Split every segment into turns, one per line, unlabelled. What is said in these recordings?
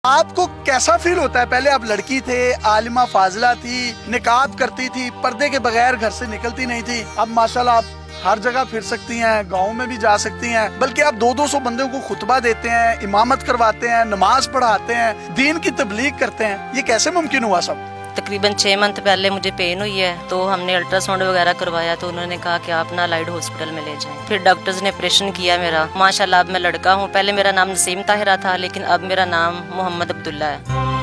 आपको कैसा फील होता है? पहले आप लड़की थे, आलिमा फाजिला थी, निकाब करती थी, पर्दे के बगैर घर से निकलती नहीं थी। अब माशाल्लाह आप हर जगह फिर सकती हैं, गाँव में भी जा सकती हैं, बल्कि आप 200 बंदों को खुतबा देते हैं, इमामत करवाते हैं, नमाज पढ़ाते हैं, दीन की तबलीग करते हैं। ये कैसे मुमकिन हुआ सब?
तकरीबन 6 मंथ पहले मुझे पेन हुई है, तो हमने अल्ट्रासाउंड वगैरह करवाया, तो उन्होंने कहा कि आप ना लाइड हॉस्पिटल में ले जाएं। फिर डॉक्टर्स ने ऑपरेशन किया मेरा। माशाल्लाह अब मैं लड़का हूँ। पहले मेरा नाम नसीम ताहिरा था, लेकिन अब मेरा नाम मोहम्मद अब्दुल्ला है।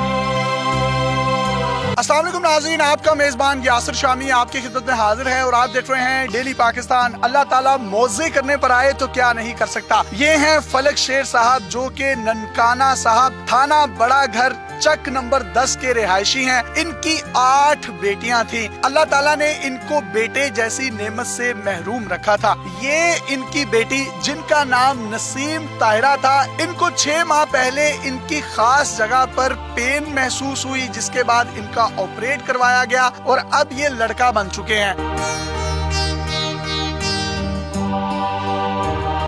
अस्सलाम वालेकुम नाज़रीन, आपका मेज़बान यासिर शामी आपकी खिदमत में हाजिर है और आप देख रहे हैं डेली पाकिस्तान। अल्लाह ताला मौज़े करने पर आए तो क्या नहीं कर सकता। ये हैं फलक शेर साहब, जो कि ननकाना साहब थाना बड़ा घर चक नंबर 10 के रिहायशी हैं। इनकी 8 बेटियां थी। अल्लाह ताला ने इनको बेटे जैसी नेमत से महरूम रखा था। ये इनकी बेटी जिनका नाम नसीम ताहिरा था, इनको 6 माह पहले इनकी खास जगह पर पेन महसूस हुई, जिसके बाद इनका ऑपरेट करवाया गया और अब ये लड़का बन चुके हैं।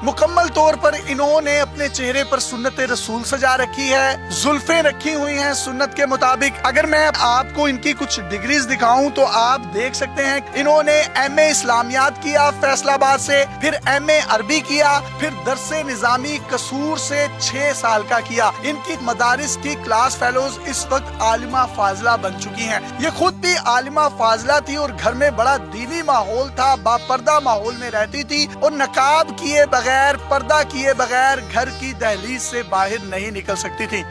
मुकम्मल तौर पर इन्होंने अपने चेहरे पर सुन्नत रसूल सजा रखी है, जुल्फें रखी हुई हैं सुन्नत के मुताबिक। अगर मैं आपको इनकी कुछ डिग्रीज दिखाऊं तो आप देख सकते हैं इन्होंने MA इस्लामियात किया फैसलाबाद से, फिर MA अरबी किया, फिर दरसे निजामी कसूर से 6 साल का किया। इनकी मदारिस की क्लास फेलोज इस वक्त आलिमा फाजिला बन चुकी हैं। ये खुद भी आलिमा फाजिला थी और घर में बड़ा दीनी माहौल था, बापर्दा माहौल में रहती थी और नकाब किए बगैर, पर्दा किए बगैर घर की दहलीज से बाहर नहीं निकल सकती थी।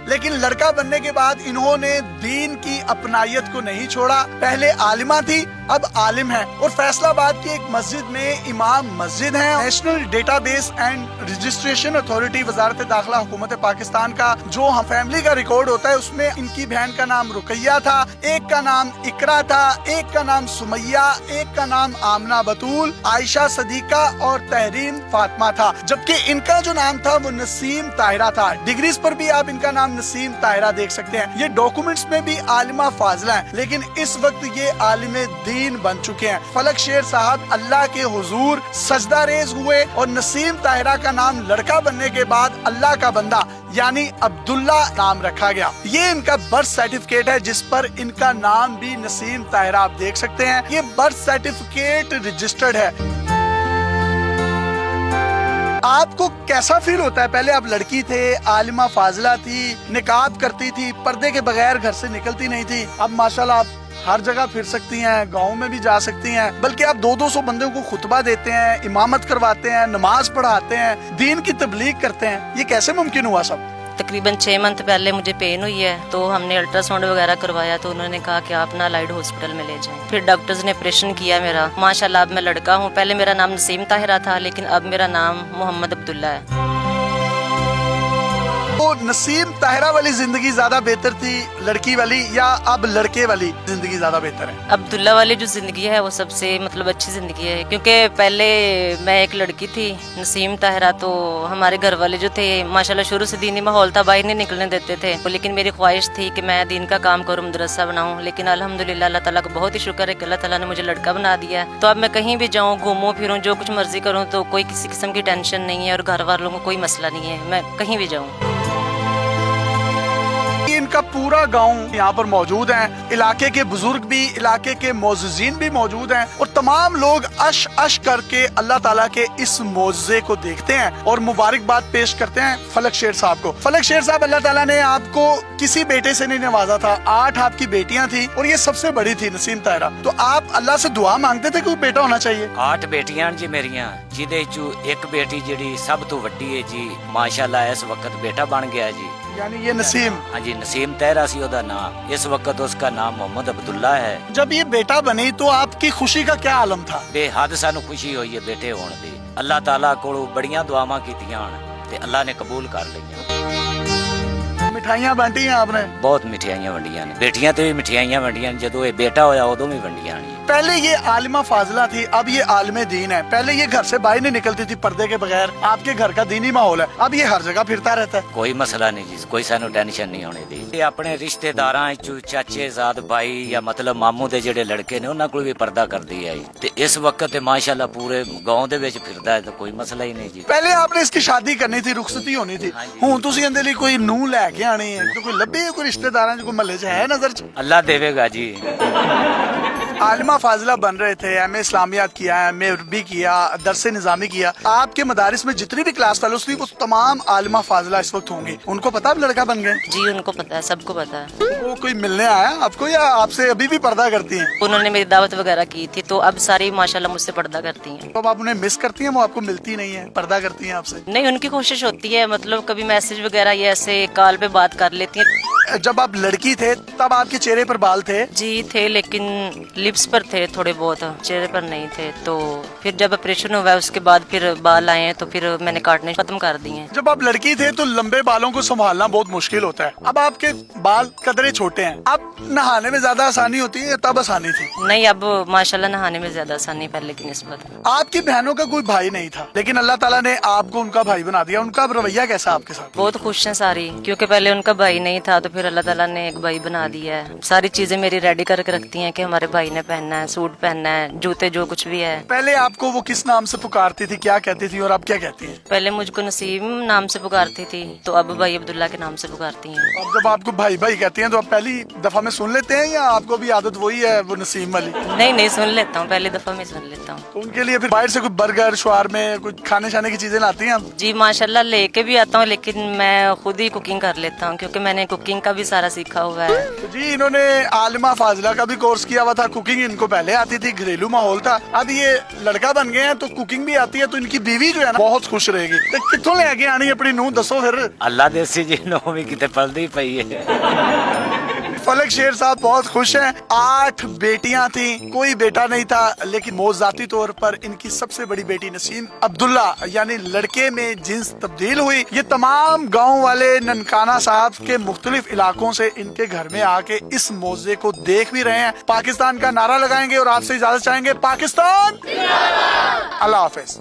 लेकिन लड़का बनने के बाद इन्होंने दीन की अपनायत को नहीं छोड़ा। पहले आलिमा थी, अब आलिम है और फैसलाबाद की एक मस्जिद में इमाम मस्जिद है। National database and registration authority वजारत दाखिला हुकूमत पाकिस्तान का जो हम फैमिली का रिकॉर्ड होता है, उसमें इनकी बहन का नाम रुकैया था, एक का नाम इकरा था, एक का नाम सुमैया, एक का नाम आमना बतूल, आयशा सदीका और तहरीन फातिमा था। जबकि इनका जो नाम था वो नसीम ताहिरा था। डिग्रीज पर भी आप इनका नाम नसीम ताहिरा देख सकते हैं। ये डॉक्यूमेंट्स में भी आलिमा फाजिला है, लेकिन इस वक्त ये आलिमे दीन बन चुके हैं। फलक शेर साहब अल्लाह के हुजूर सजदा रेज हुए और नसीम ताहिरा का नाम लड़का बनने के बाद अल्लाह का बंदा यानी अब्दुल्ला नाम रखा गया। ये इनका बर्थ सर्टिफिकेट है, जिस पर इनका नाम भी नसीम ताहिरा आप देख सकते हैं। ये बर्थ सर्टिफिकेट रजिस्टर्ड है। आपको कैसा फील होता है? पहले आप लड़की थे, आलिमा फाजिला थी, निकाब करती थी, पर्दे के बगैर घर से निकलती नहीं थी। अब माशाल्लाह आप हर जगह फिर सकती हैं, गाँव में भी जा सकती हैं, बल्कि आप 200 बंदों को खुतबा देते हैं, इमामत करवाते हैं, नमाज पढ़ाते हैं, दीन की तबलीग करते हैं। ये कैसे मुमकिन हुआ सब?
तकरीबन 6 मंथ पहले मुझे पेन हुई है, तो हमने अल्ट्रासाउंड वगैरह करवाया, तो उन्होंने कहा कि आप ना लाइड हॉस्पिटल में ले जाएं। फिर डॉक्टर्स ने ऑपरेशन किया मेरा। माशाल्लाह अब मैं लड़का हूँ। पहले मेरा नाम नसीम ताहिरा था, लेकिन अब मेरा नाम मोहम्मद अब्दुल्ला है।
तो नसीम ताहिरा वाली जिंदगी ज्यादा बेहतर थी लड़की वाली, या अब लड़के वाली जिंदगी ज्यादा बेहतर है?
अब्दुल्ला वाली जो जिंदगी है वो सबसे अच्छी जिंदगी है, क्योंकि पहले मैं एक लड़की थी नसीम ताहिरा, तो हमारे घर वाले जो थे माशाल्लाह शुरू से दीनी माहौल था, बाहर नहीं निकलने देते थे। लेकिन मेरी ख्वाहिश थी कि मैं दीन का काम करूँ, मदरसा बनाऊँ। लेकिन अल्हम्दुलिल्लाह अल्लाह ताला का बहुत ही शुक्र है कि अल्लाह ताला ने मुझे लड़का बना दिया है। तो अब मैं कहीं भी जाऊँ, घूमूं फिरूँ, जो कुछ मर्जी करूँ, तो कोई किसी किस्म की टेंशन नहीं है और घर वालों को कोई मसला नहीं है, मैं कहीं भी जाऊँ।
इनका पूरा गांव यहाँ पर मौजूद है, इलाके के बुजुर्ग भी, इलाके के मोअज़्ज़िज़ीन भी मौजूद हैं और तमाम लोग अश अश करके अल्लाह ताला के इस मोज़े को देखते हैं और मुबारकबाद पेश करते हैं फलक शेर साहब को। फलक शेर साहब, अल्लाह ताला ने आपको किसी बेटे से नहीं नवाजा था, 8 आपकी बेटियां थी और ये सबसे बड़ी थी नसीम ताहिरा। तो आप अल्लाह से दुआ मांगते थे कि बेटा होना चाहिए?
8 बेटियां जी मेरियां, जिहदे चों एक बेटी जिहड़ी सब तो वड्डी है जी, माशाल्लाह इस वक्त बेटा बन गया जी।
यानी ये नसीम?
हाँ जी, नसीम ताहिरा सी ओदा नाम। इस वक्त उसका नाम मोहम्मद अब्दुल्ला है।
जब ये बेटा बनी तो आपकी खुशी का क्या आलम था?
बेहद सानू खुशी हुई है बेटे होने दी। अल्लाह ताला कोलों बड़ियां दुआवां कीतियां ते अल्लाह ने कबूल कर लईयां।
ਮਿਠਾਈਆਂ ਬਾਂਟੀਆਂ आपने?
ਬਹੁਤ ਮਠਿਆਈਆਂ ਵੰਡੀਆਂ ਨੇ, ਬੇਟੀਆਂ ਤੇ ਵੀ ਮਠਿਆਈਆਂ ਵੰਡੀਆਂ ਨੇ, ਜਦੋਂ ਇਹ ਬੇਟਾ ਹੋਇਆ ਉਦੋਂ ਵੀ ਵੰਡੀਆਂ ਨੇ।
पहले ये आलिमा फाजिला थी, अब ये आलिम दीन है। पहले ये घर से बाहर नहीं निकलती थी पर्दे के बगैर, आपके घर का दीनी माहौल है, अब ये हर जगह फिरता रहता है।
ਕੋਈ ਮਸਲਾ ਨਹੀਂ ਜੀ, ਕੋਈ ਸਾਨੂੰ ਟੈਨਸ਼ਨ ਨਹੀਂ ਹੋਣੀ ਦੀ। ਤੇ ਆਪਣੇ ਰਿਸ਼ਤੇਦਾਰਾਂ ਵਿੱਚੋਂ ਚਾਚੇ ਜ਼ਾਦ ਭਾਈ ਜਾਂ ਮਤਲਬ ਮਾਮੂ ਦੇ ਜਿਹੜੇ ਲੜਕੇ ਨੇ ਉਹਨਾਂ ਕੋਲ ਵੀ ਪਰਦਾ ਕਰਦੀ ਹੈ ਜੀ। ਤੇ ਇਸ ਵਕਤ ਤੇ ਮਾਸ਼ਾਅੱਲਾ ਪੂਰੇ ਗਾਉਂ ਦੇ ਵਿੱਚ ਫਿਰਦਾ ਹੈ, ਤਾਂ ਕੋਈ ਮਸਲਾ ਹੀ ਨਹੀਂ ਜੀ।
पहले आपने इसकी शादी करनी थी, रुखसती होनी थी, ਹੁਣ ਤੁਸੀਂ ਇਹਦੇ ਲਈ ਕੋਈ ਨੂੰਹ ਲੈ ਕੇ ਆਣੀ ਹੈ, तो कोई ਲੱਭੇ ਕੋਈ ਰਿਸ਼ਤੇਦਾਰਾਂ 'ਚ ਕੋਈ ਮਹੱਲੇ 'ਚ ਹੈ ਨਜ਼ਰ 'ਚ?
ਅੱਲਾ ਦੇਵੇਗਾ ਜੀ।
आलिमा फाजिला बन रहे थे, एम.ए. इस्लामियात किया, एम.ए. अरबी किया, दरस निज़ामी किया। आपके मदारिस में जितनी भी क्लास फेलोज थी वो तमाम आलिमा फाजिला इस वक्त होंगी। उनको पता आप लड़का बन गए?
जी उनको पता है, सबको पता है।
वो कोई मिलने आया आपको या आपसे अभी भी पर्दा करती हैं?
उन्होंने मेरी दावत वगैरह की थी, तो अब सारी माशाल्लाह मुझसे पर्दा करती हैं।
तो अब आप उन्हें मिस करती हैं, वो आपको मिलती नहीं है, पर्दा करती हैं आपसे?
नहीं, उनकी कोशिश होती है, मतलब कभी मैसेज वगैरह ये ऐसे कॉल पे बात कर लेती हैं।
जब आप लड़की थे तब आपके चेहरे पर बाल थे?
जी थे, लेकिन लिप्स पर थे थोड़े बहुत, चेहरे पर नहीं थे। तो फिर जब ऑपरेशन हुआ है उसके बाद फिर बाल आए हैं, तो फिर मैंने काटने खत्म कर दिए हैं।
जब आप लड़की थे तो लंबे बालों को संभालना बहुत मुश्किल होता है, अब आपके बाल कदरे छोटे हैं, अब नहाने में ज्यादा आसानी होती है या तब आसानी थी?
नहीं, अब माशाल्लाह नहाने में ज्यादा आसानी पहले की निस्बत।
आपकी बहनों का कोई भाई नहीं था, लेकिन अल्लाह ताला ने आपको उनका भाई बना दिया। उनका रवैया कैसा आपके साथ?
बहुत खुश हैं सारी, क्योंकि पहले उनका भाई नहीं था, तो फिर अल्लाह ताला ने एक भाई बना दिया है। सारी चीजें मेरी रेडी करके रखती हैं कि हमारे भाई ने पहनना है, सूट पहनना है, जूते जो कुछ भी है।
पहले आपको वो किस नाम से पुकारती थी, क्या कहती थी, और अब क्या कहती है?
पहले मुझको नसीम नाम से पुकारती थी, तो अब भाई अब्दुल्ला के नाम से पुकारती हैं।
अब जब आपको भाई भाई कहती हैं तो आप पहली दफा में सुन लेते हैं या आपको भी आदत वही है वो नसीम वाली?
नहीं नहीं, सुन लेता हूँ, पहली दफा में सुन लेता हूँ।
तो उनके लिए फिर बाहर से कोई बर्गर शवार में कुछ खाने शाने की चीजें लाती हैं आप?
जी माशाल्लाह लेके भी आता हूँ, लेकिन मैं खुद ही कुकिंग कर लेता हूँ, क्योंकि मैंने कुकिंग का भी सारा सीखा हुआ है।
तो जी इन्होंने आलिमा फाजिला का भी कोर्स किया हुआ था, कुकिंग इनको पहले आती थी, घरेलू माहौल था। अब ये लड़का बन गए हैं तो कुकिंग भी आती है, तो इनकी बीवी जो है ना बहुत खुश रहेगी। तो कितों ले आके आनी अपनी नूह, दसो फिर।
ਅੱਲਾ ਦੇਸੀ ਜੀ ਨੂੰ ਵੀ ਕਿਤੇ ਪਲਦੀ ਪਈ ਹੈ।
फलक शेर साहब बहुत खुश हैं। 8 बेटियां थी, कोई बेटा नहीं था, लेकिन मौजाती तौर पर इनकी सबसे बड़ी बेटी नसीम अब्दुल्ला यानी लड़के में जिन्स तब्दील हुई। ये तमाम गांव वाले ननकाना साहब के मुख्तलिफ इलाकों से इनके घर में आके इस मौजे को देख भी रहे हैं। पाकिस्तान का नारा लगाएंगे और आपसे इजाजत चाहेंगे। पाकिस्तान अल्लाह हाफिज।